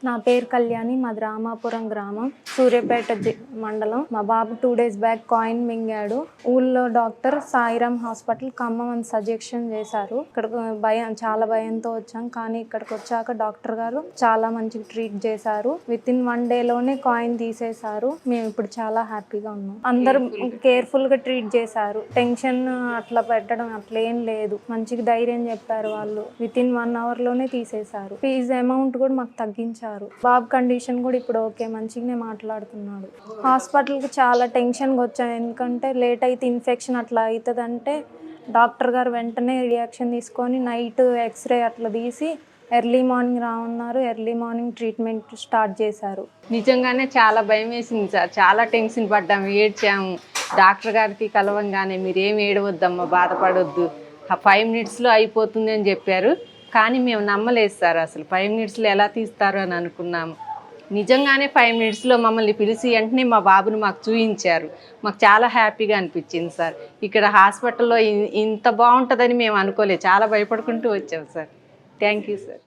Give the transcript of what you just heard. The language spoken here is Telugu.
నా పేరు కళ్యాణి, మాది రామాపురం గ్రామం, సూర్యాపేట మండలం. మా బాబు 2 days బ్యాక్ కాయిన్ మింగాడు. ఊళ్ళో డాక్టర్ సాయిరామ్ హాస్పిటల్ ఖమ్మం అని సజెషన్ చేశారు. ఇక్కడికి చాలా భయంతో వచ్చాం, కానీ ఇక్కడికి వచ్చాక డాక్టర్ గారు చాలా మంచిగా ట్రీట్ చేశారు. వితిన్ 1 day లోనే కాయిన్ తీసేశారు. మేము ఇప్పుడు చాలా హ్యాపీగా ఉన్నాం. అందరూ కేర్ఫుల్ గా ట్రీట్ చేశారు. టెన్షన్ అట్లా పెట్టడం అట్లా ఏం లేదు. మంచిగా ధైర్యం చెప్పారు వాళ్ళు. వితిన్ 1 hour లోనే తీసేశారు. ఫీజు అమౌంట్ కూడా మాకు తగ్గించారు. బాబు కండిషన్ కూడా ఇప్పుడు ఓకే, మంచిగానే మాట్లాడుతున్నాడు. హాస్పిటల్కి చాలా టెన్షన్గా వచ్చాను, ఎందుకంటే లేట్ అయితే ఇన్ఫెక్షన్ అట్లా అవుతుందంటే డాక్టర్ గారు వెంటనే రియాక్షన్ తీసుకొని నైట్ ఎక్స్రే అట్లా తీసి ఎర్లీ మార్నింగ్ రామన్నారు. ఎర్లీ మార్నింగ్ ట్రీట్మెంట్ స్టార్ట్ చేశారు. నిజంగానే చాలా భయం వేసింది సార్. చాలా టెన్షన్ పడ్డాము, ఏడ్చాము. డాక్టర్ గారికి కలవంగానే మీరేం ఏడవద్దమ్మా, బాధపడొద్దు, 5 minutesలో అయిపోతుంది అని చెప్పారు. కానీ మేము నమ్మలేదు సార్, అసలు 5 minutesలో ఎలా తీస్తారు అని అనుకున్నాము. నిజంగానే 5 minutesలో మమ్మల్ని పిలిచి వెంటనే మా బాబుని మాకు చూపించారు. మాకు చాలా హ్యాపీగా అనిపించింది సార్. ఇక్కడ హాస్పిటల్లో ఇంత బాగుంటుందని మేము అనుకోలేదు, చాలా భయపడుకుంటూ వచ్చాము సార్. Thank you sir.